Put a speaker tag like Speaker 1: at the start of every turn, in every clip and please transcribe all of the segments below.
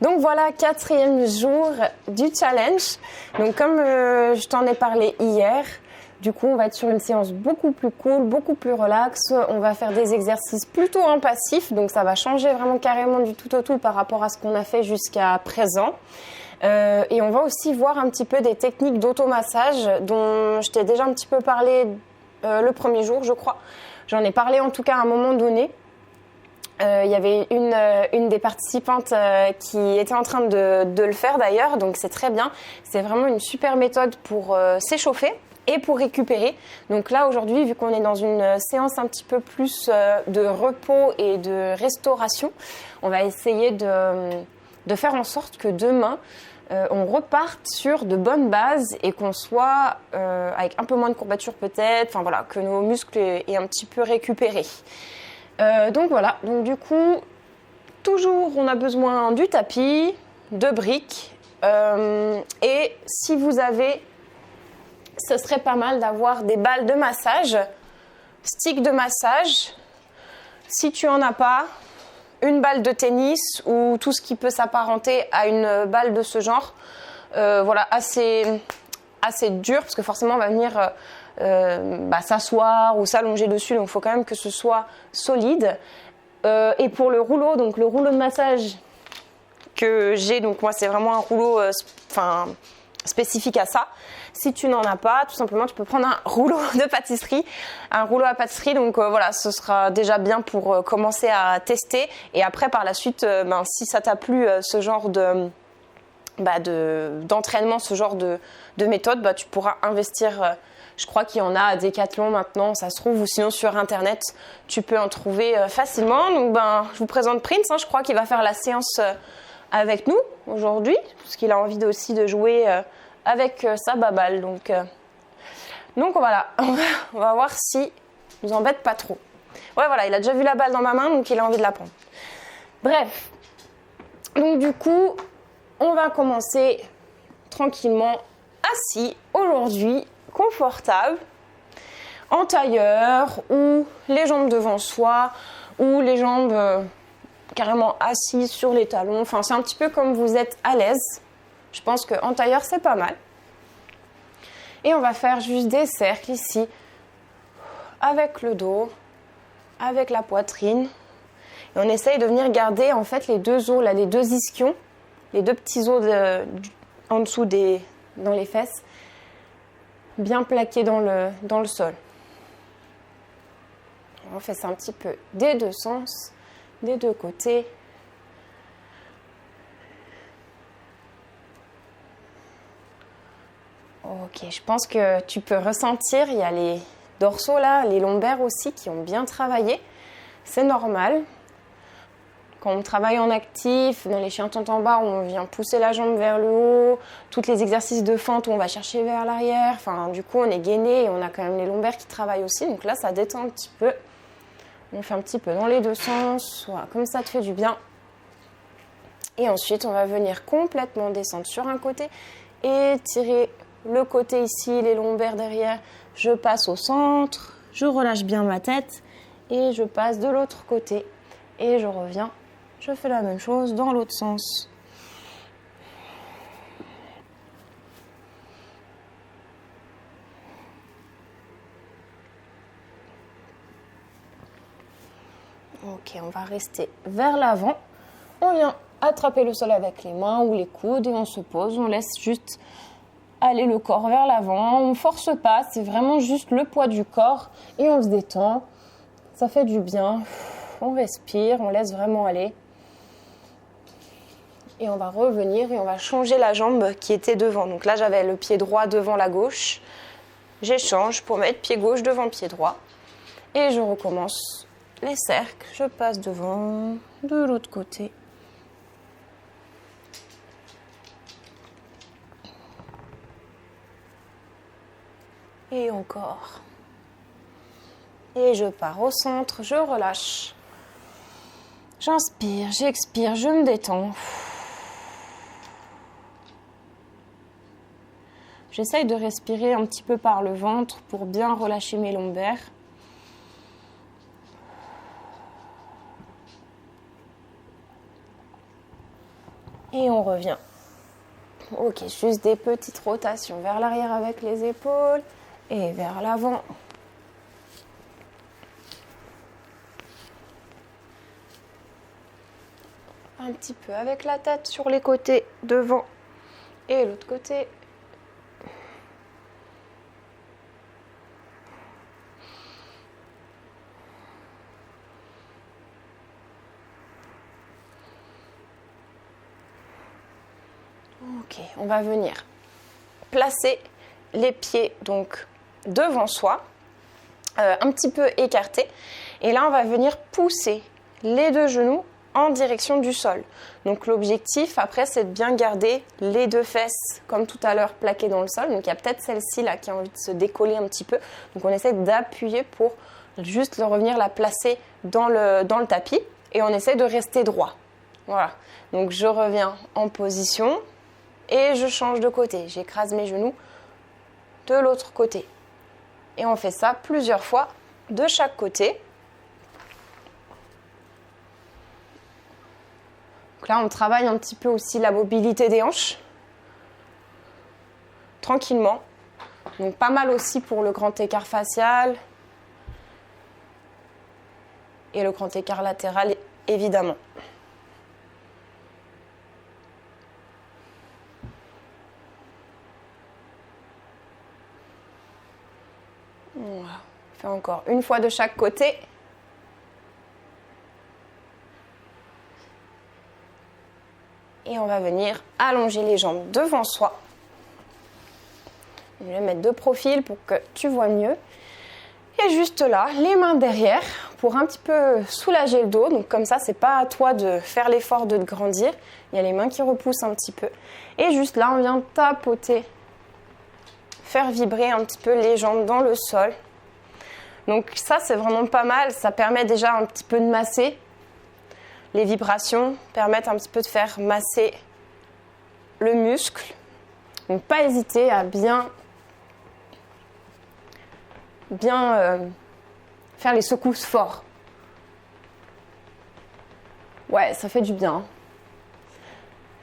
Speaker 1: Donc voilà, 4e jour du challenge. Donc comme je t'en ai parlé hier, du coup on va être sur une séance beaucoup plus cool, beaucoup plus relax. On va faire des exercices plutôt en passif, donc ça va changer vraiment carrément du tout au tout par rapport à ce qu'on a fait jusqu'à présent. Et on va aussi voir un petit peu des techniques d'automassage dont je t'ai déjà un petit peu parlé le premier jour, je crois. J'en ai parlé en tout cas à un moment donné. Il y avait une des participantes qui était en train de le faire d'ailleurs, donc c'est très bien. C'est vraiment une super méthode pour s'échauffer et pour récupérer. Donc là aujourd'hui, vu qu'on est dans une séance un petit peu plus de repos et de restauration, on va essayer de faire en sorte que demain, on reparte sur de bonnes bases et qu'on soit avec un peu moins de courbatures peut-être, enfin voilà, que nos muscles aient un petit peu récupéré. Donc voilà, donc du coup, toujours on a besoin du tapis, de briques et si vous avez, ce serait pas mal d'avoir des balles de massage, sticks de massage. Si tu en as pas, une balle de tennis ou tout ce qui peut s'apparenter à une balle de ce genre, voilà, assez dur parce que forcément on va venir s'asseoir ou s'allonger dessus, donc il faut quand même que ce soit solide. Et pour le rouleau, donc le rouleau de massage que j'ai, donc moi c'est vraiment un rouleau spécifique à ça. Si tu n'en as pas, tout simplement tu peux prendre un rouleau de pâtisserie, un rouleau à pâtisserie, donc voilà, ce sera déjà bien pour commencer à tester. Et après par la suite, si ça t'a plu ce genre d'entraînement, ce genre de méthode, tu pourras investir. Je crois qu'il y en a à Decathlon maintenant, ça se trouve, ou sinon sur internet, tu peux en trouver facilement. Donc je vous présente Prince, je crois qu'il va faire la séance avec nous aujourd'hui, parce qu'il a envie aussi de jouer avec sa baballe. Donc voilà, on va voir si nous embête pas trop. Ouais, voilà, il a déjà vu la balle dans ma main, donc il a envie de la prendre. Bref, donc du coup, on va commencer tranquillement assis aujourd'hui, confortable, en tailleur ou les jambes devant soi ou les jambes carrément assises sur les talons. Enfin, c'est un petit peu comme vous êtes à l'aise. Je pense qu'en tailleur, c'est pas mal. Et on va faire juste des cercles ici avec le dos, avec la poitrine. Et on essaye de venir garder en fait les deux os, là, les deux ischions, les deux petits os en dessous dans les fesses, bien plaqués dans le sol. On fait ça un petit peu des deux sens, des deux côtés. Ok, je pense que tu peux ressentir, il y a les dorsaux là, les lombaires aussi qui ont bien travaillé. C'est normal. Quand on travaille en actif, dans les chiens tente en bas, on vient pousser la jambe vers le haut. Tous les exercices de fente, on va chercher vers l'arrière. Enfin, du coup, on est gainé et on a quand même les lombaires qui travaillent aussi. Donc là, ça détend un petit peu. On fait un petit peu dans les deux sens. Voilà, comme ça te fait du bien. Et ensuite, on va venir complètement descendre sur un côté et tirer le côté ici, les lombaires derrière. Je passe au centre, je relâche bien ma tête et je passe de l'autre côté. Et je reviens. Je fais la même chose dans l'autre sens. Ok, on va rester vers l'avant. On vient attraper le sol avec les mains ou les coudes et on se pose. On laisse juste aller le corps vers l'avant. On ne force pas, c'est vraiment juste le poids du corps et on se détend. Ça fait du bien. On respire, on laisse vraiment aller. Et on va revenir et on va changer la jambe qui était devant. Donc là, j'avais le pied droit devant la gauche. J'échange pour mettre pied gauche devant pied droit. Et je recommence les cercles. Je passe devant, de l'autre côté. Et encore. Et je pars au centre, je relâche. J'inspire, j'expire, je me détends. J'essaye de respirer un petit peu par le ventre pour bien relâcher mes lombaires. Et on revient. Ok, juste des petites rotations vers l'arrière avec les épaules et vers l'avant. Un petit peu avec la tête sur les côtés, devant et l'autre côté. Ok, on va venir placer les pieds donc devant soi, un petit peu écartés. Et là, on va venir pousser les deux genoux en direction du sol. Donc l'objectif après, c'est de bien garder les deux fesses comme tout à l'heure plaquées dans le sol. Donc il y a peut-être celle-ci là qui a envie de se décoller un petit peu. Donc on essaie d'appuyer pour juste revenir la placer dans le tapis et on essaie de rester droit. Voilà. Donc je reviens en position. Et je change de côté, j'écrase mes genoux de l'autre côté. Et on fait ça plusieurs fois de chaque côté. Donc là, on travaille un petit peu aussi la mobilité des hanches. Tranquillement. Donc pas mal aussi pour le grand écart facial. Et le grand écart latéral, évidemment. Voilà. On fait encore une fois de chaque côté. Et on va venir allonger les jambes devant soi. Je vais les mettre de profil pour que tu vois mieux. Et juste là, les mains derrière pour un petit peu soulager le dos. Donc comme ça, c'est pas à toi de faire l'effort de te grandir. Il y a les mains qui repoussent un petit peu. Et juste là, on vient tapoter. Faire vibrer un petit peu les jambes dans le sol. Donc ça, c'est vraiment pas mal. Ça permet déjà un petit peu de masser. Les vibrations permettent un petit peu de faire masser le muscle. Donc pas hésiter à bien faire les secousses fort. Ouais, ça fait du bien.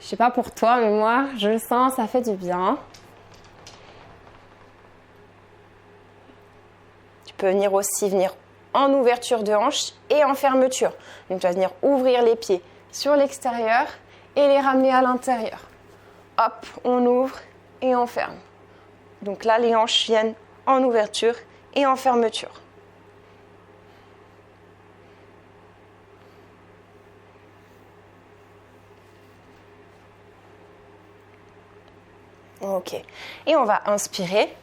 Speaker 1: Je sais pas pour toi, mais moi, je le sens, ça fait du bien. Tu peux venir en ouverture de hanche et en fermeture. Donc tu vas venir ouvrir les pieds sur l'extérieur et les ramener à l'intérieur. Hop, on ouvre et on ferme. Donc là, les hanches viennent en ouverture et en fermeture. Ok. Et on va inspirer.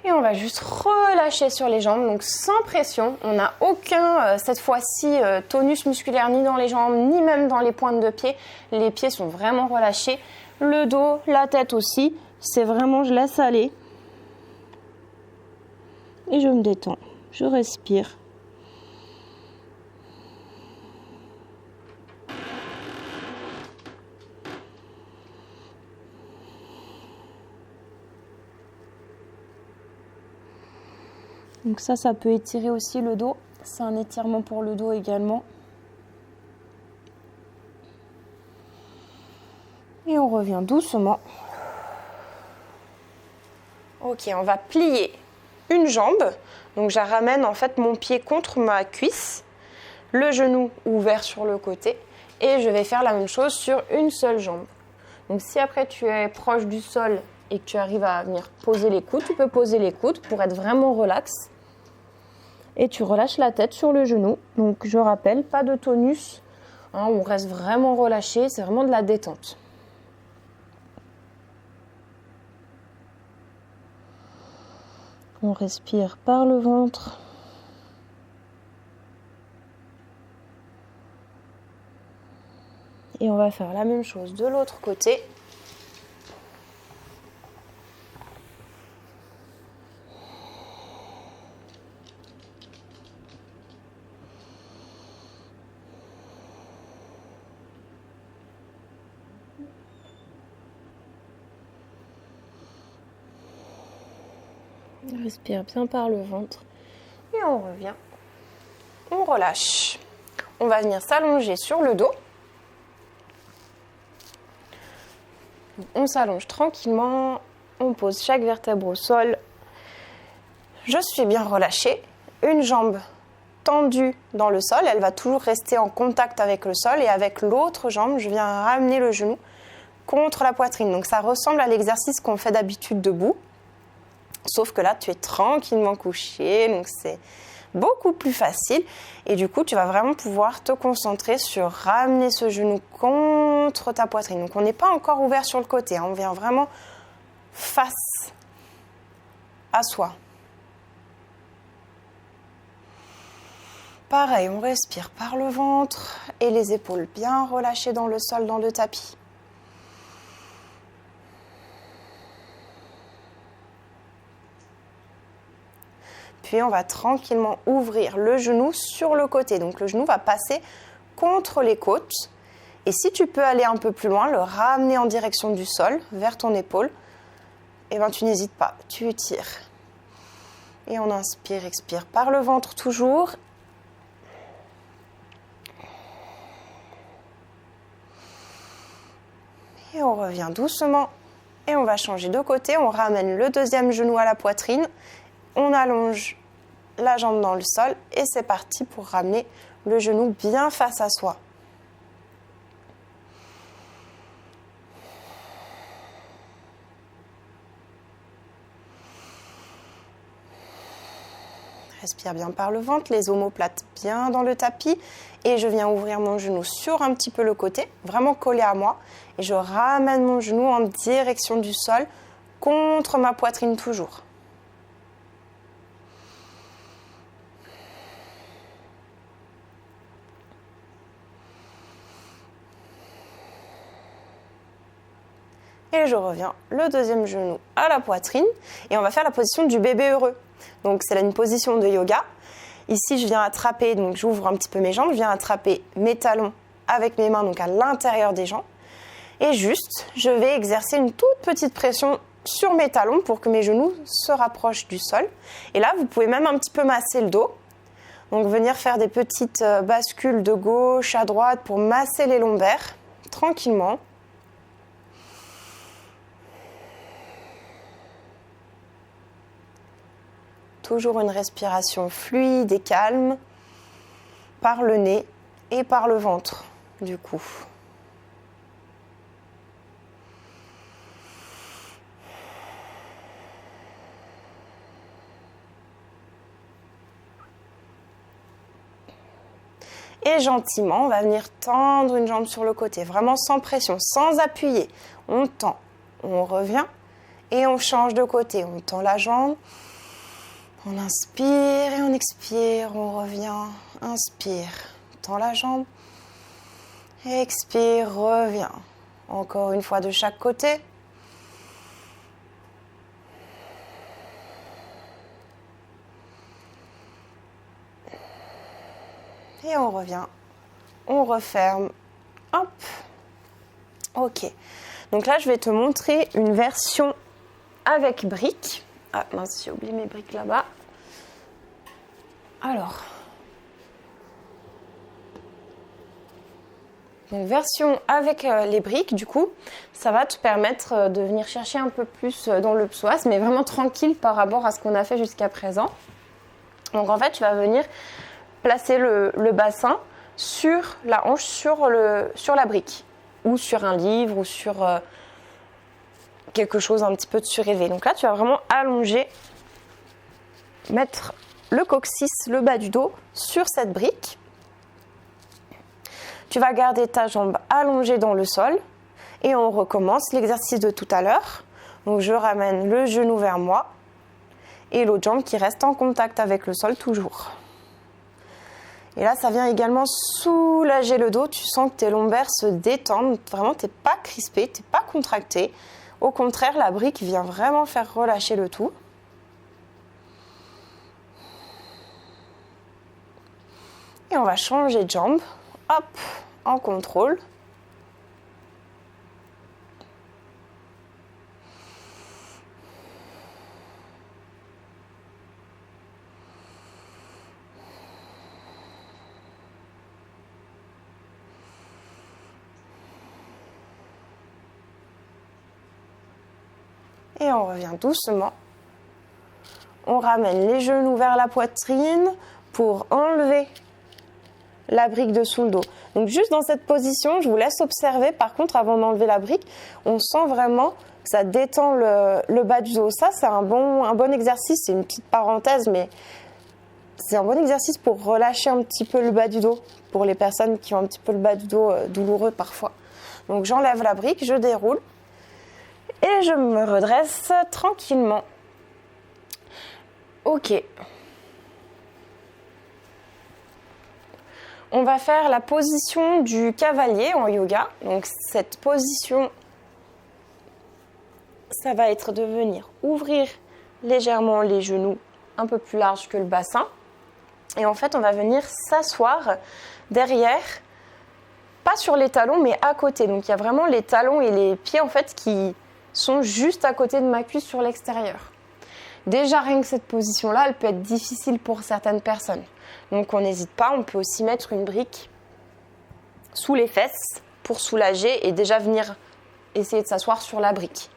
Speaker 1: Et on va juste relâcher sur les jambes, donc sans pression. On n'a aucun, cette fois-ci, tonus musculaire ni dans les jambes, ni même dans les pointes de pied. Les pieds sont vraiment relâchés. Le dos, la tête aussi. C'est vraiment, je laisse aller. Et je me détends. Je respire. Donc ça peut étirer aussi le dos. C'est un étirement pour le dos également. Et on revient doucement. Ok, on va plier une jambe. Donc je ramène en fait mon pied contre ma cuisse. Le genou ouvert sur le côté. Et je vais faire la même chose sur une seule jambe. Donc si après tu es proche du sol et que tu arrives à venir poser les coudes, tu peux poser les coudes pour être vraiment relax. Et tu relâches la tête sur le genou. Donc je rappelle, pas de tonus. On reste vraiment relâché, c'est vraiment de la détente. On respire par le ventre. Et on va faire la même chose de l'autre côté. On respire bien par le ventre. Et on revient. On relâche. On va venir s'allonger sur le dos. On s'allonge tranquillement, on pose chaque vertèbre au sol. Je suis bien relâchée, une jambe tendue dans le sol, elle va toujours rester en contact avec le sol et avec l'autre jambe, je viens ramener le genou contre la poitrine. Donc ça ressemble à l'exercice qu'on fait d'habitude debout, sauf que là tu es tranquillement couché, donc c'est beaucoup plus facile et du coup tu vas vraiment pouvoir te concentrer sur ramener ce genou contre ta poitrine. Donc on n'est pas encore ouvert sur le côté, hein. On vient vraiment face à soi. Pareil, on respire par le ventre et les épaules bien relâchées dans le sol, dans le tapis. Puis on va tranquillement ouvrir le genou sur le côté. Donc le genou va passer contre les côtes. Et si tu peux aller un peu plus loin, le ramener en direction du sol, vers ton épaule, et ben tu n'hésites pas, tu tires. Et on inspire, expire par le ventre toujours. Et on revient doucement et on va changer de côté. On ramène le deuxième genou à la poitrine. On allonge la jambe dans le sol et c'est parti pour ramener le genou bien face à soi. Respire bien par le ventre, les omoplates bien dans le tapis et je viens ouvrir mon genou sur un petit peu le côté, vraiment collé à moi et je ramène mon genou en direction du sol contre ma poitrine toujours. Et je reviens le deuxième genou à la poitrine et on va faire la position du bébé heureux. Donc c'est là une position de yoga. Ici je viens attraper, donc j'ouvre un petit peu mes jambes, je viens attraper mes talons avec mes mains donc à l'intérieur des jambes. Et juste, je vais exercer une toute petite pression sur mes talons pour que mes genoux se rapprochent du sol. Et là, vous pouvez même un petit peu masser le dos. Donc venir faire des petites bascules de gauche à droite pour masser les lombaires tranquillement. Toujours une respiration fluide et calme par le nez et par le ventre du coup. Et gentiment, on va venir tendre une jambe sur le côté, vraiment sans pression, sans appuyer. On tend, on revient et on change de côté. On tend la jambe. On inspire et on expire, on revient, inspire, tend la jambe, expire, revient. Encore une fois de chaque côté. Et on revient, on referme, hop, ok. Donc là, je vais te montrer une version avec briques. Ah mince, j'ai oublié mes briques là-bas. Alors, donc version avec les briques, du coup, ça va te permettre de venir chercher un peu plus dans le psoas, mais vraiment tranquille par rapport à ce qu'on a fait jusqu'à présent. Donc en fait, tu vas venir placer le bassin sur la hanche, sur la brique, ou sur un livre, ou sur quelque chose un petit peu de surélevé. Donc là, tu vas vraiment allonger, mettre le coccyx, le bas du dos, sur cette brique. Tu vas garder ta jambe allongée dans le sol et on recommence l'exercice de tout à l'heure. Donc je ramène le genou vers moi et l'autre jambe qui reste en contact avec le sol toujours. Et là, ça vient également soulager le dos. Tu sens que tes lombaires se détendent. Vraiment, tu n'es pas crispé, tu n'es pas contracté. Au contraire, la brique vient vraiment faire relâcher le tout. Et on va changer de jambe. Hop, en contrôle. Et on revient doucement. On ramène les genoux vers la poitrine pour enlever la brique de sous le dos. Donc juste dans cette position, je vous laisse observer. Par contre, avant d'enlever la brique, on sent vraiment que ça détend le bas du dos. Ça, c'est un bon exercice. C'est une petite parenthèse, mais c'est un bon exercice pour relâcher un petit peu le bas du dos, pour les personnes qui ont un petit peu le bas du dos douloureux parfois. Donc j'enlève la brique, je déroule et je me redresse tranquillement. Ok. On va faire la position du cavalier en yoga. Donc cette position, ça va être de venir ouvrir légèrement les genoux un peu plus larges que le bassin. Et en fait, on va venir s'asseoir derrière, pas sur les talons, mais à côté. Donc il y a vraiment les talons et les pieds en fait qui sont juste à côté de ma cuisse sur l'extérieur. Déjà, rien que cette position-là, elle peut être difficile pour certaines personnes. Donc on n'hésite pas, on peut aussi mettre une brique sous les fesses pour soulager et déjà venir essayer de s'asseoir sur la brique.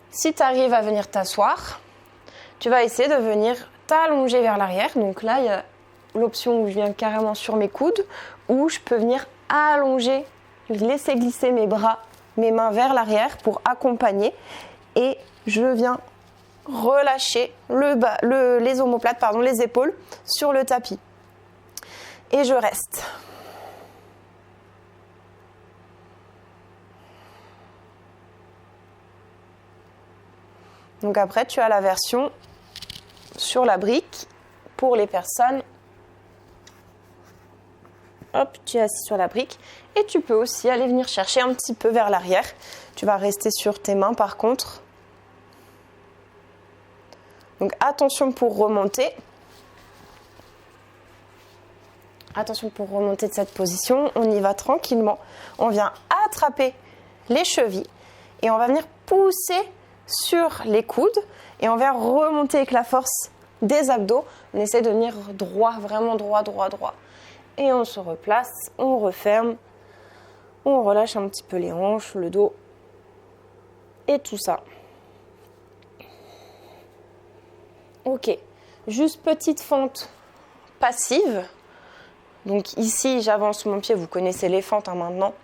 Speaker 1: Si tu arrives à venir t'asseoir, tu vas essayer de venir t'allonger vers l'arrière. Donc là, il y a l'option où je viens carrément sur mes coudes, ou je peux venir allonger, laisser glisser mes bras, mes mains vers l'arrière pour accompagner. Et je viens relâcher les omoplates, les épaules sur le tapis. Et je reste. Donc après, tu as la version sur la brique pour les personnes. Hop, tu es assis sur la brique. Et tu peux aussi aller venir chercher un petit peu vers l'arrière. Tu vas rester sur tes mains par contre. Donc attention pour remonter. Attention pour remonter de cette position. On y va tranquillement. On vient attraper les chevilles et on va venir pousser sur les coudes et on vient remonter avec la force des abdos. On essaie de venir droit, vraiment droit. Et on se replace, on referme, on relâche un petit peu les hanches, le dos et tout ça. Ok, juste petite fente passive. Donc ici, j'avance mon pied, vous connaissez les fentes maintenant.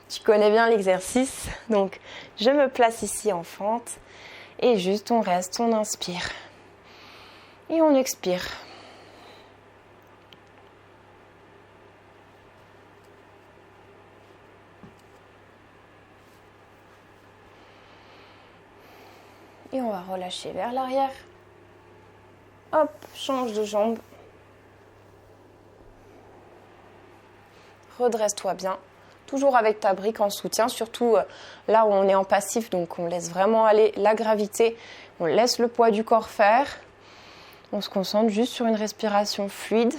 Speaker 1: Tu connais bien l'exercice. Donc je me place ici en fente et juste on reste, on inspire et on expire. Et on va relâcher vers l'arrière. Hop, change de jambe. Redresse-toi bien. Toujours avec ta brique en soutien, surtout là où on est en passif. Donc on laisse vraiment aller la gravité. On laisse le poids du corps faire. On se concentre juste sur une respiration fluide.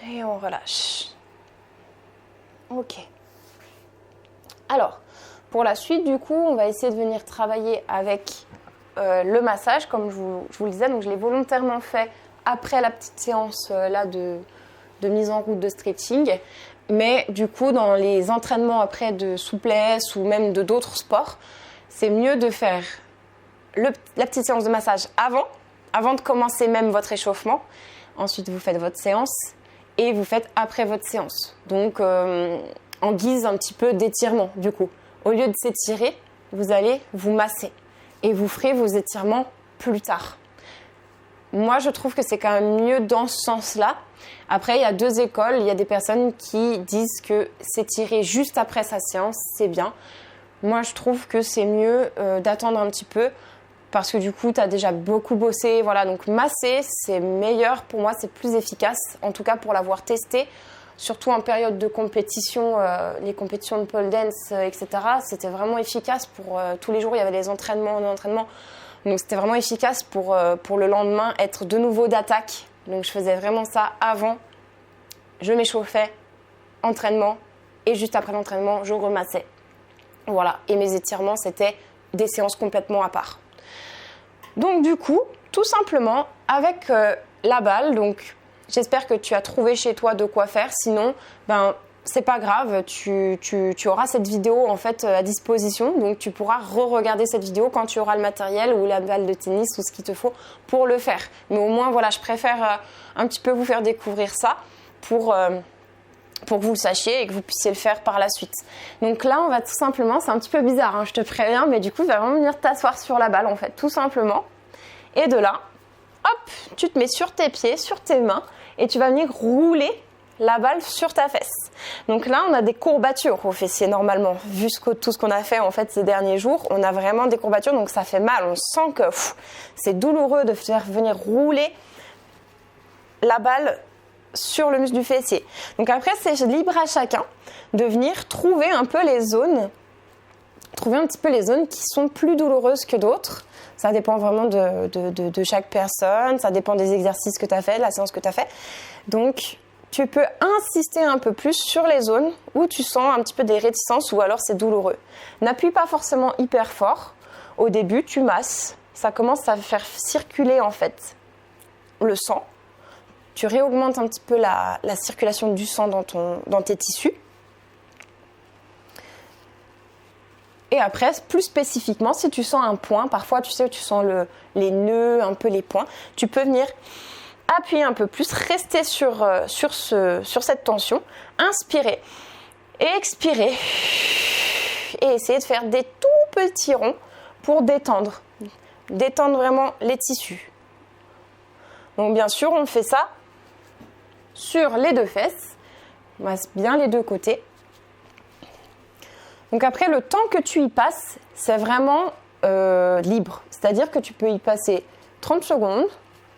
Speaker 1: Et on relâche. Ok. Alors, pour la suite, du coup, on va essayer de venir travailler avec le massage, comme je vous le disais. Donc, je l'ai volontairement fait après la petite séance là de mise en route de stretching. Mais du coup, dans les entraînements après de souplesse ou même de d'autres sports, c'est mieux de faire la petite séance de massage avant de commencer même votre échauffement. Ensuite, vous faites votre séance. Et vous faites après votre séance. Donc, en guise un petit peu d'étirement, du coup. Au lieu de s'étirer, vous allez vous masser. Et vous ferez vos étirements plus tard. Moi, je trouve que c'est quand même mieux dans ce sens-là. Après, il y a deux écoles. Il y a des personnes qui disent que s'étirer juste après sa séance, c'est bien. Moi, je trouve que c'est mieux d'attendre un petit peu. Parce que du coup, tu as déjà beaucoup bossé. Voilà, donc masser, c'est meilleur. Pour moi, c'est plus efficace. En tout cas, pour l'avoir testé. Surtout en période de compétition, les compétitions de pole dance, etc. C'était vraiment efficace pour tous les jours. Il y avait des entraînements. Donc, c'était vraiment efficace pour le lendemain être de nouveau d'attaque. Donc, je faisais vraiment ça avant. Je m'échauffais, entraînement. Et juste après l'entraînement, je remassais. Voilà. Et mes étirements, c'était des séances complètement à part. Donc du coup, tout simplement, avec la balle, donc j'espère que tu as trouvé chez toi de quoi faire. Sinon, c'est pas grave, tu auras cette vidéo en fait à disposition. Donc tu pourras re-regarder cette vidéo quand tu auras le matériel ou la balle de tennis ou ce qu'il te faut pour le faire. Mais au moins, voilà, je préfère un petit peu vous faire découvrir ça pour que vous le sachiez et que vous puissiez le faire par la suite. Donc là, on va tout simplement, c'est un petit peu bizarre, hein, je te préviens, mais du coup, tu vas vraiment venir t'asseoir sur la balle en fait, tout simplement. Et de là, hop, tu te mets sur tes pieds, sur tes mains et tu vas venir rouler la balle sur ta fesse. Donc là, on a des courbatures au fessier normalement. Vu tout ce qu'on a fait en fait ces derniers jours, on a vraiment des courbatures, donc ça fait mal. On sent que c'est douloureux de faire venir rouler la balle sur le muscle du fessier. Donc après, c'est libre à chacun de venir trouver un peu les zones, trouver un petit peu les zones qui sont plus douloureuses que d'autres. Ça dépend vraiment de chaque personne, ça dépend des exercices que tu as fait, de la séance que tu as fait. Donc, tu peux insister un peu plus sur les zones où tu sens un petit peu des réticences ou alors c'est douloureux. N'appuie pas forcément hyper fort. Au début, tu masses. Ça commence à faire circuler en fait le sang. Tu réaugmentes un petit peu la circulation du sang dans tes tissus. Et après, plus spécifiquement, si tu sens un point, parfois tu sais, tu sens les nœuds, un peu les points, tu peux venir appuyer un peu plus, rester sur cette tension, inspirer et expirer et essayer de faire des tout petits ronds pour détendre vraiment les tissus. Donc bien sûr, on fait ça sur les deux fesses, on masse bien les deux côtés. Donc après, le temps que tu y passes, c'est vraiment libre. C'est-à-dire que tu peux y passer 30 secondes,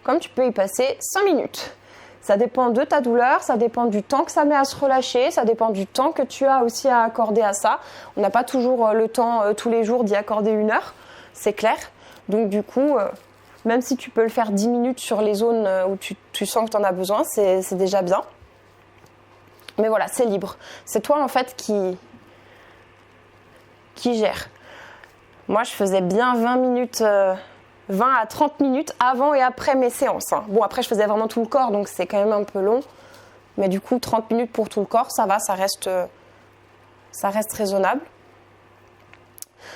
Speaker 1: comme tu peux y passer 5 minutes. Ça dépend de ta douleur, ça dépend du temps que ça met à se relâcher, ça dépend du temps que tu as aussi à accorder à ça. On n'a pas toujours le temps tous les jours d'y accorder 1 heure, c'est clair. Donc du coup, même si tu peux le faire 10 minutes sur les zones où tu sens que tu en as besoin, c'est déjà bien. Mais voilà, c'est libre. C'est toi en fait qui gère. Moi, je faisais bien 20 à 30 minutes avant et après mes séances. Hein. Bon, après, je faisais vraiment tout le corps, donc c'est quand même un peu long. Mais du coup, 30 minutes pour tout le corps, ça va, ça reste raisonnable.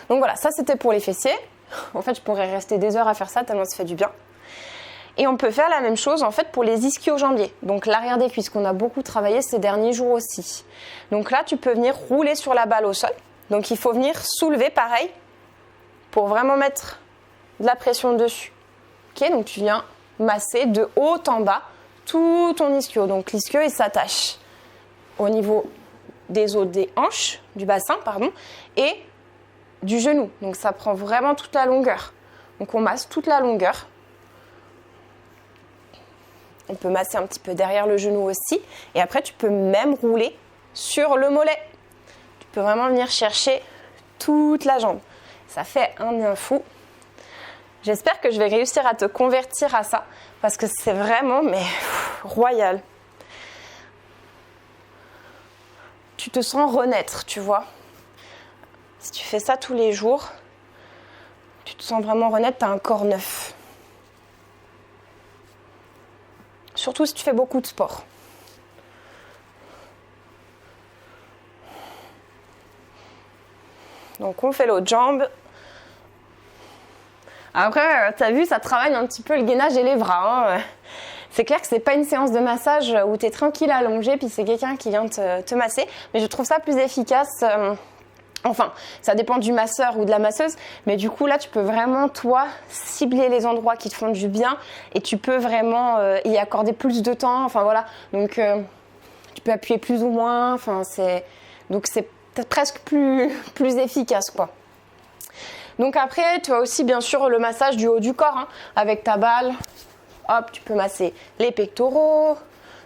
Speaker 1: Donc voilà, ça c'était pour les fessiers. En fait, je pourrais rester des heures à faire ça, tellement ça fait du bien. Et on peut faire la même chose en fait pour les ischio-jambiers. Donc l'arrière des cuisses qu'on a beaucoup travaillé ces derniers jours aussi. Donc là, tu peux venir rouler sur la balle au sol. Donc il faut venir soulever pareil pour vraiment mettre de la pression dessus. Ok, donc tu viens masser de haut en bas tout ton ischio. Donc l'ischio, il s'attache au niveau des os des hanches, du bassin, pardon, et du genou. Donc ça prend vraiment toute la longueur. Donc on masse toute la longueur. On peut masser un petit peu derrière le genou aussi. Et après, tu peux même rouler sur le mollet. Tu peux vraiment venir chercher toute la jambe. Ça fait un bien fou. J'espère que je vais réussir à te convertir à ça. Parce que c'est vraiment, royal. Tu te sens renaître, tu vois. Si tu fais ça tous les jours, tu te sens vraiment renaître, tu as un corps neuf. Surtout si tu fais beaucoup de sport. Donc on fait l'autre jambe. Après, tu as vu, ça travaille un petit peu le gainage et les bras. Hein. C'est clair que c'est pas une séance de massage où tu es tranquille allongé puis c'est quelqu'un qui vient te masser. Mais je trouve ça plus efficace. Enfin, ça dépend du masseur ou de la masseuse, mais du coup là tu peux vraiment toi cibler les endroits qui te font du bien et tu peux vraiment y accorder plus de temps. Enfin voilà, donc tu peux appuyer plus ou moins. Enfin c'est presque plus efficace quoi. Donc après tu as aussi bien sûr le massage du haut du corps hein, avec ta balle. Hop, tu peux masser les pectoraux,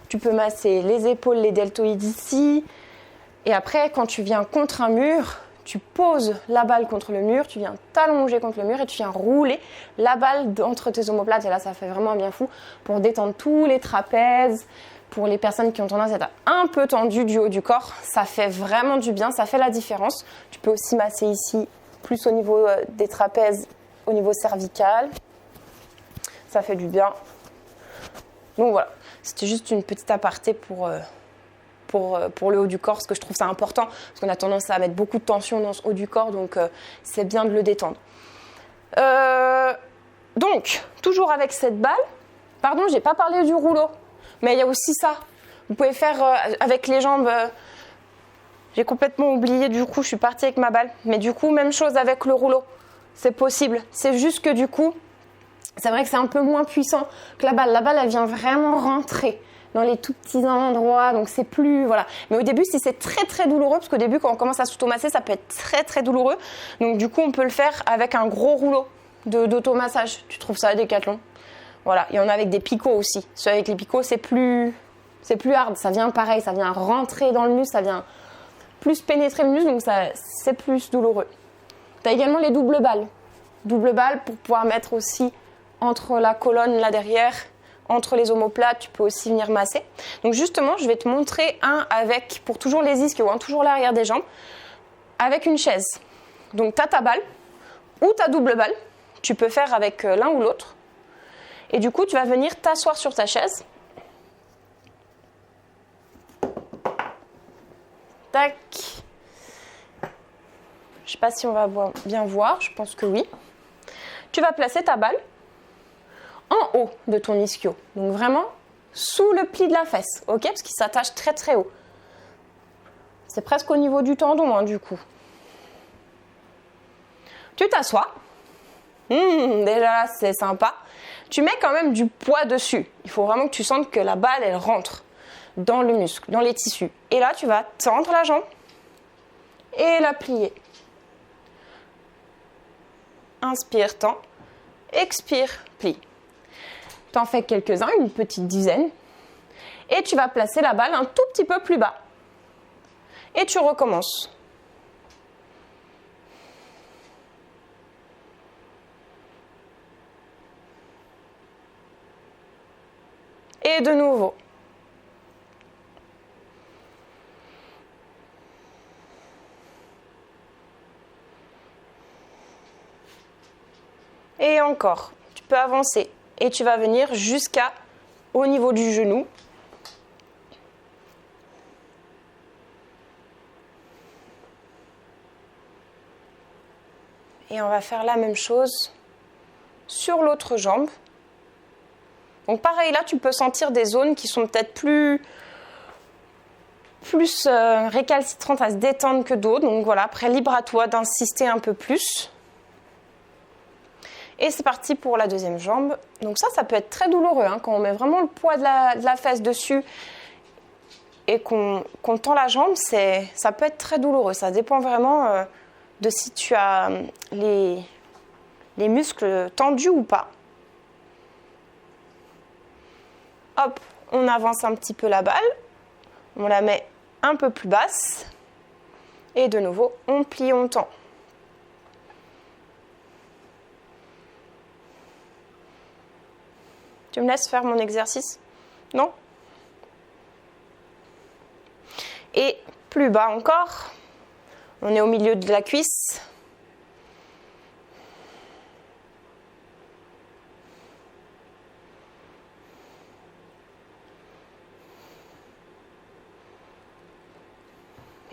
Speaker 1: tu peux masser les épaules, les deltoïdes ici. Et après, quand tu viens contre un mur, tu poses la balle contre le mur, tu viens t'allonger contre le mur et tu viens rouler la balle entre tes omoplates. Et là, ça fait vraiment un bien fou pour détendre tous les trapèzes. Pour les personnes qui ont tendance à être un peu tendues du haut du corps, ça fait vraiment du bien, ça fait la différence. Tu peux aussi masser ici, plus au niveau des trapèzes, au niveau cervical. ça fait du bien. Donc voilà, c'était juste une petite aparté pour le haut du corps, parce que je trouve ça important, parce qu'on a tendance à mettre beaucoup de tension dans ce haut du corps, donc c'est bien de le détendre. Donc, toujours avec cette balle, pardon, j'ai pas parlé du rouleau, mais il y a aussi ça. Vous pouvez faire avec les jambes, j'ai complètement oublié, du coup je suis partie avec ma balle, mais du coup même chose avec le rouleau, c'est possible, c'est juste que du coup, c'est vrai que c'est un peu moins puissant que la balle elle vient vraiment rentrer dans les tout petits endroits, donc c'est plus, voilà. Mais au début, si c'est très très douloureux, parce qu'au début, quand on commence à s'automasser, ça peut être très très douloureux, donc du coup, on peut le faire avec un gros rouleau d'automassage. Tu trouves ça à Decathlon. Voilà, il y en a avec des picots aussi. Ceux avec les picots, c'est plus hard, ça vient pareil, ça vient rentrer dans le muscle, ça vient plus pénétrer le muscle, donc c'est plus douloureux. Tu as également les doubles balles. Double balle pour pouvoir mettre aussi entre la colonne là derrière, entre les omoplates, tu peux aussi venir masser. Donc justement, je vais te montrer un avec, pour toujours les ischios, toujours l'arrière des jambes, avec une chaise. Donc tu as ta balle ou ta double balle, tu peux faire avec l'un ou l'autre. Et du coup, tu vas venir t'asseoir sur ta chaise. Tac. Je ne sais pas si on va bien voir, je pense que oui. Tu vas placer ta balle en haut de ton ischio. Donc vraiment sous le pli de la fesse, ok? Parce qu'il s'attache très très haut. C'est presque au niveau du tendon, du coup. Tu t'assois. Déjà là, c'est sympa. Tu mets quand même du poids dessus. Il faut vraiment que tu sentes que la balle, elle rentre dans le muscle, dans les tissus. Et là, tu vas tendre la jambe et la plier. Inspire, tends. Expire, plie. T'en fais quelques-uns, une petite dizaine. Et tu vas placer la balle un tout petit peu plus bas. Et tu recommences. Et de nouveau. Et encore. Tu peux avancer. Et tu vas venir jusqu'au niveau du genou. Et on va faire la même chose sur l'autre jambe. Donc pareil, là, tu peux sentir des zones qui sont peut-être plus récalcitrantes à se détendre que d'autres. Donc voilà, après, libre à toi d'insister un peu plus. Et c'est parti pour la deuxième jambe. Donc ça peut être très douloureux, quand on met vraiment le poids de la fesse dessus et qu'on tend la jambe, ça peut être très douloureux. Ça dépend vraiment de si tu as les muscles tendus ou pas. Hop, on avance un petit peu la balle. On la met un peu plus basse. Et de nouveau, on plie, on tend. Tu me laisses faire mon exercice? Non? Et plus bas encore. On est au milieu de la cuisse.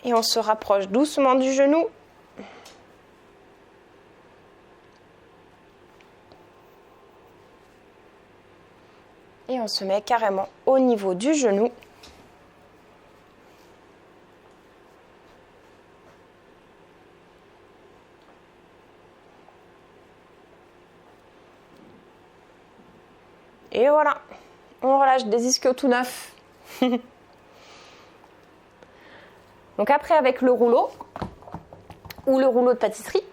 Speaker 1: Et on se rapproche doucement du genou. Et on se met carrément au niveau du genou. Et voilà, on relâche des ischios tout neufs. Donc après, avec le rouleau, ou le rouleau de pâtisserie,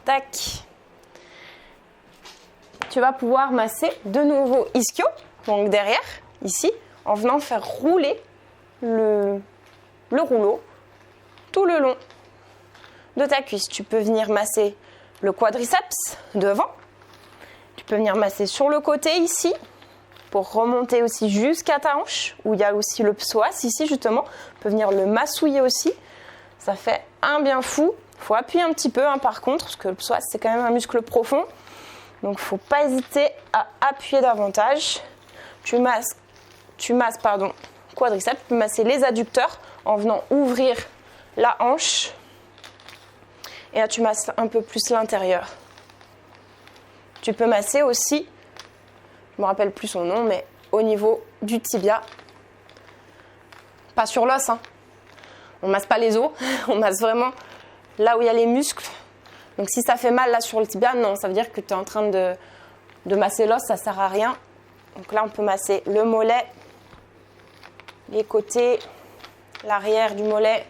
Speaker 1: tac, tu vas pouvoir masser de nouveau ischio, donc derrière, ici, en venant faire rouler le rouleau tout le long de ta cuisse. Tu peux venir masser le quadriceps devant, tu peux venir masser sur le côté ici, pour remonter aussi jusqu'à ta hanche, où il y a aussi le psoas ici justement. On peut venir le massouiller aussi. Ça fait un bien fou. Il faut appuyer un petit peu par contre, parce que le psoas c'est quand même un muscle profond. Donc il ne faut pas hésiter à appuyer davantage. Tu masses quadriceps, tu peux masser les adducteurs en venant ouvrir la hanche. Et là tu masses un peu plus l'intérieur. Tu peux masser aussi, je ne me rappelle plus son nom, mais au niveau du tibia. Pas sur l'os, hein. On masse pas les os, on masse vraiment là où il y a les muscles. Donc si ça fait mal là sur le tibia, non, ça veut dire que tu es en train de masser l'os, ça sert à rien. Donc là on peut masser le mollet, les côtés, l'arrière du mollet,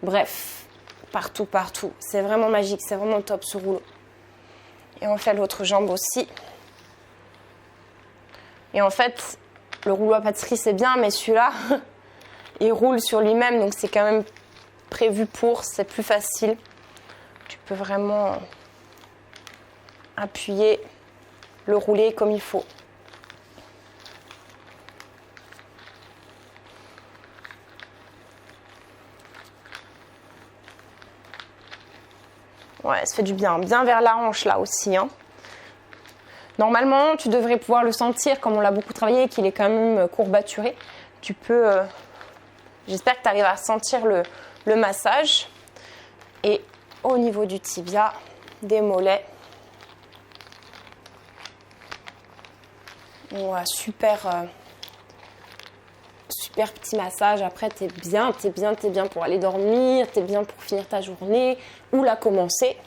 Speaker 1: bref, partout. C'est vraiment magique, c'est vraiment top ce rouleau. Et on fait l'autre jambe aussi. Et en fait, le rouleau à pâtisserie c'est bien, mais celui-là, il roule sur lui-même, donc c'est quand même prévu pour, c'est plus facile. Tu peux vraiment appuyer, le rouler comme il faut. Ouais, ça fait du bien, bien vers la hanche là aussi, hein. Normalement, tu devrais pouvoir le sentir, comme on l'a beaucoup travaillé, qu'il est quand même courbaturé. Tu peux, j'espère que tu arrives à sentir le massage. Et au niveau du tibia, des mollets. Ouais, super petit massage. Après, t'es bien pour aller dormir, t'es bien pour finir ta journée ou la commencer.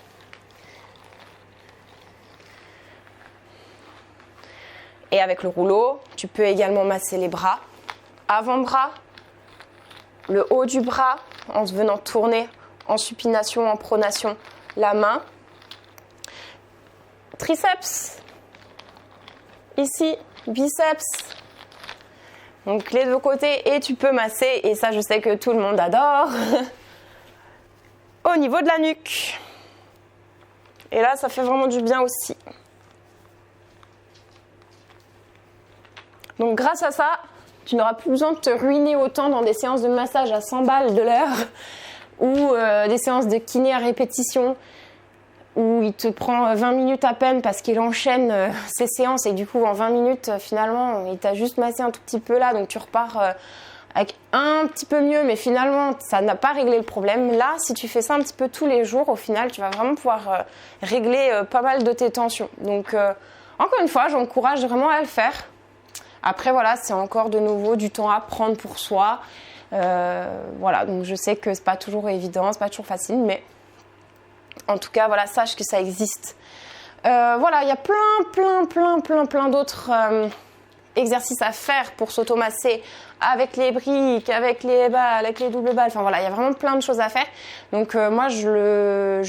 Speaker 1: Et avec le rouleau, tu peux également masser les bras, avant-bras, le haut du bras, en se venant tourner en supination, en pronation, la main. Triceps, ici, biceps. Donc les deux côtés, et tu peux masser, et ça je sais que tout le monde adore, au niveau de la nuque. Et là, ça fait vraiment du bien aussi. Donc grâce à ça, tu n'auras plus besoin de te ruiner autant dans des séances de massage à 100 balles de l'heure ou des séances de kiné à répétition où il te prend 20 minutes à peine parce qu'il enchaîne ses séances et du coup en 20 minutes finalement il t'a juste massé un tout petit peu là, donc tu repars avec un petit peu mieux, mais finalement ça n'a pas réglé le problème. Là, si tu fais ça un petit peu tous les jours, au final tu vas vraiment pouvoir régler pas mal de tes tensions. Donc encore une fois, j'encourage vraiment à le faire. Après voilà, c'est encore de nouveau du temps à prendre pour soi. Voilà, donc je sais que c'est pas toujours évident, c'est pas toujours facile, mais en tout cas, voilà, sache que ça existe. Voilà, il y a plein d'autres exercices à faire pour s'automasser avec les briques, avec les balles, avec les doubles balles. Enfin voilà, il y a vraiment plein de choses à faire. Donc moi, je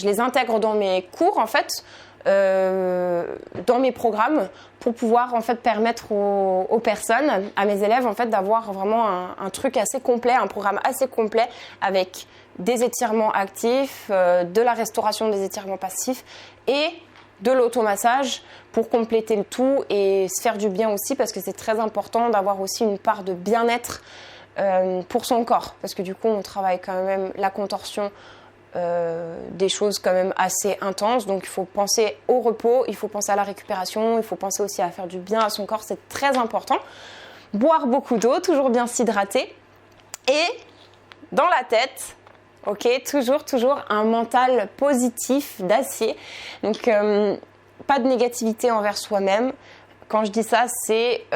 Speaker 1: les intègre dans mes cours en fait. Dans mes programmes pour pouvoir en fait permettre aux personnes, à mes élèves en fait d'avoir vraiment un truc assez complet, un programme assez complet avec des étirements actifs, de la restauration des étirements passifs et de l'automassage pour compléter le tout et se faire du bien aussi, parce que c'est très important d'avoir aussi une part de bien-être pour son corps, parce que du coup on travaille quand même la contorsion, des choses quand même assez intenses, donc il faut penser au repos, il faut penser à la récupération, il faut penser aussi à faire du bien à son corps, c'est très important. Boire beaucoup d'eau, toujours bien s'hydrater, et dans la tête, ok, toujours un mental positif, d'acier, donc pas de négativité envers soi-même. Quand je dis ça, c'est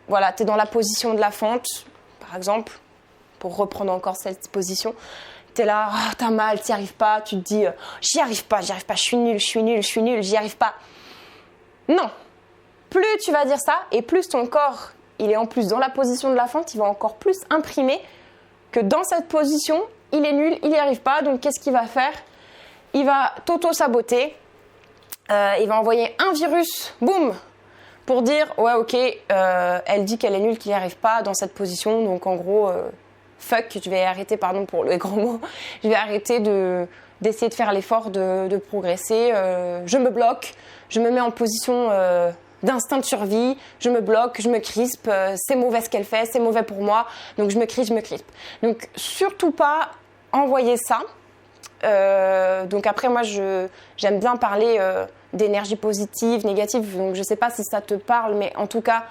Speaker 1: voilà, tu es dans la position de la fente, par exemple, pour reprendre encore cette position. T'es là, oh, t'as mal, t'y arrives pas, tu te dis j'y arrive pas, je suis nulle, j'y arrive pas. Non, plus tu vas dire ça et plus ton corps, il est en plus dans la position de la fente, il va encore plus imprimer que dans cette position, il est nul, il n'y arrive pas, donc qu'est-ce qu'il va faire? Il va t'auto-saboter, il va envoyer un virus, boum, pour dire ouais ok, elle dit qu'elle est nulle, qu'il n'y arrive pas dans cette position, donc en gros... fuck, je vais arrêter, pardon pour le grand mot, je vais arrêter d'essayer de faire l'effort de progresser, je me bloque, je me mets en position d'instinct de survie, je me bloque, je me crispe, c'est mauvais ce qu'elle fait, c'est mauvais pour moi, donc je me crispe. Donc surtout pas envoyer ça. Donc après moi j'aime bien parler d'énergie positive, négative, donc je sais pas si ça te parle, mais en tout cas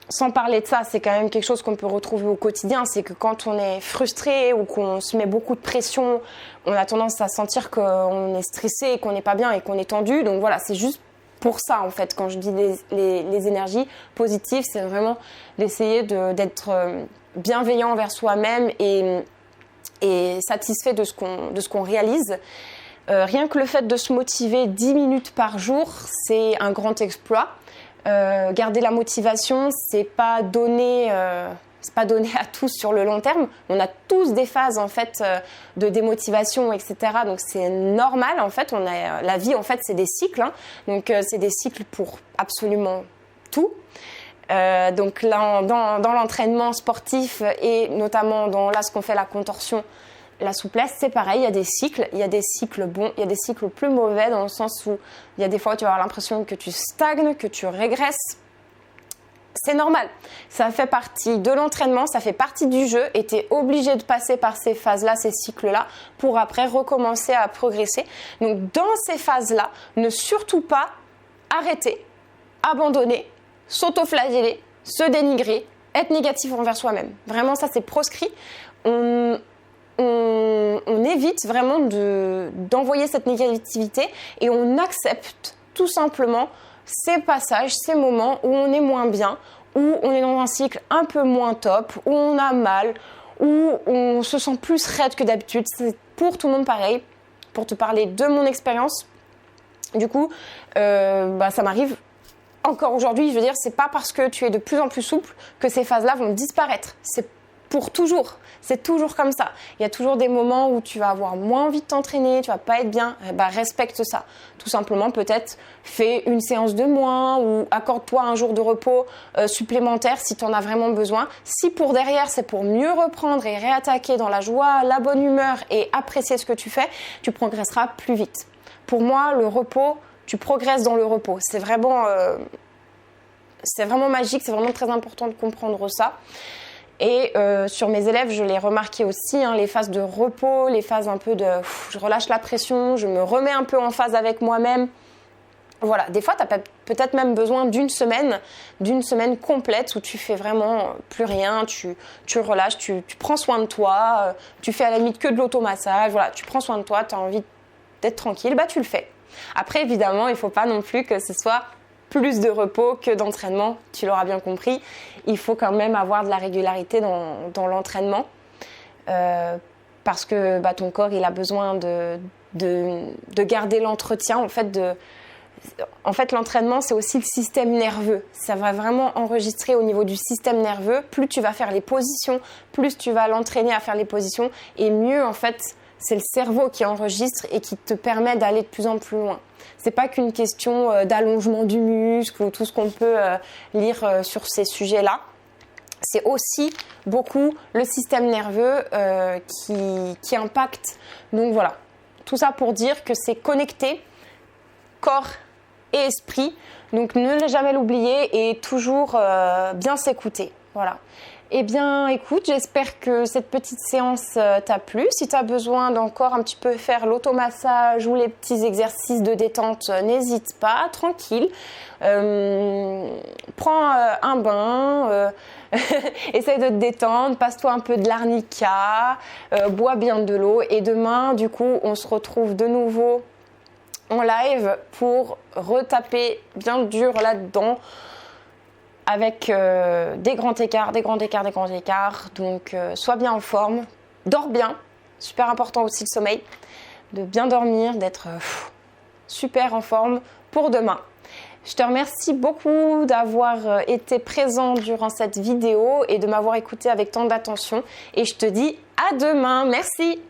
Speaker 1: sans parler de ça, c'est quand même quelque chose qu'on peut retrouver au quotidien, c'est que quand on est frustré ou qu'on se met beaucoup de pression, on a tendance à sentir qu'on est stressé, qu'on n'est pas bien et qu'on est tendu. Donc voilà, c'est juste pour ça en fait, quand je dis les énergies positives, c'est vraiment d'essayer d'être bienveillant envers soi-même et satisfait de ce qu'on réalise. Rien que le fait de se motiver 10 minutes par jour, c'est un grand exploit. Garder la motivation, c'est pas donné à tous sur le long terme. On a tous des phases en fait de démotivation, etc. Donc c'est normal en fait. La vie en fait c'est des cycles. Hein. Donc c'est des cycles pour absolument tout. Donc là, dans l'entraînement sportif et notamment dans ce qu'on fait la contorsion, la souplesse, c'est pareil, il y a des cycles. Il y a des cycles bons, il y a des cycles plus mauvais dans le sens où il y a des fois où tu vas avoir l'impression que tu stagnes, que tu régresses. C'est normal. Ça fait partie de l'entraînement, ça fait partie du jeu et tu es obligé de passer par ces phases-là, ces cycles-là pour après recommencer à progresser. Donc dans ces phases-là, ne surtout pas arrêter, abandonner, s'auto-flageller, se dénigrer, être négatif envers soi-même. Vraiment, ça c'est proscrit. On évite vraiment d'envoyer cette négativité et on accepte tout simplement ces passages, ces moments où on est moins bien, où on est dans un cycle un peu moins top, où on a mal, où on se sent plus raide que d'habitude. C'est pour tout le monde pareil. Pour te parler de mon expérience, du coup, ça m'arrive encore aujourd'hui. Je veux dire, c'est pas parce que tu es de plus en plus souple que ces phases-là vont disparaître. C'est pour toujours. C'est toujours comme ça. Il y a toujours des moments où tu vas avoir moins envie de t'entraîner, tu vas pas être bien. Respecte ça. Tout simplement, peut-être fais une séance de moins ou accorde-toi un jour de repos supplémentaire si tu en as vraiment besoin. Si pour derrière, c'est pour mieux reprendre et réattaquer dans la joie, la bonne humeur et apprécier ce que tu fais, tu progresseras plus vite. Pour moi, le repos, tu progresses dans le repos. C'est vraiment magique, c'est vraiment très important de comprendre ça. Et sur mes élèves, je l'ai remarqué aussi, hein, les phases de repos, les phases un peu de je relâche la pression, je me remets un peu en phase avec moi-même. Voilà, des fois, tu as peut-être même besoin d'une semaine complète où tu fais vraiment plus rien, tu relâches, tu prends soin de toi, tu fais à la limite que de l'automassage, voilà, tu prends soin de toi, tu as envie d'être tranquille, tu le fais. Après, évidemment, il ne faut pas non plus que ce soit plus de repos que d'entraînement, tu l'auras bien compris. Il faut quand même avoir de la régularité dans l'entraînement parce que ton corps il a besoin de garder l'entretien. En fait, l'entraînement, c'est aussi le système nerveux. Ça va vraiment enregistrer au niveau du système nerveux. Plus tu vas faire les positions, plus tu vas l'entraîner à faire les positions et mieux, en fait, c'est le cerveau qui enregistre et qui te permet d'aller de plus en plus loin. C'est pas qu'une question d'allongement du muscle ou tout ce qu'on peut lire sur ces sujets-là. C'est aussi beaucoup le système nerveux qui impacte. Donc voilà, tout ça pour dire que c'est connecté, corps et esprit. Donc ne jamais l'oublier et toujours bien s'écouter. Voilà. Eh bien, écoute, j'espère que cette petite séance t'a plu. Si tu as besoin d'encore un petit peu faire l'automassage ou les petits exercices de détente, n'hésite pas, tranquille. Prends un bain, essaye de te détendre, passe-toi un peu de l'arnica, bois bien de l'eau. Et demain, du coup, on se retrouve de nouveau en live pour retaper bien dur là-dedans. Avec des grands écarts. Donc, sois bien en forme, dors bien. Super important aussi le sommeil. De bien dormir, d'être super en forme pour demain. Je te remercie beaucoup d'avoir été présent durant cette vidéo et de m'avoir écouté avec tant d'attention. Et je te dis à demain. Merci.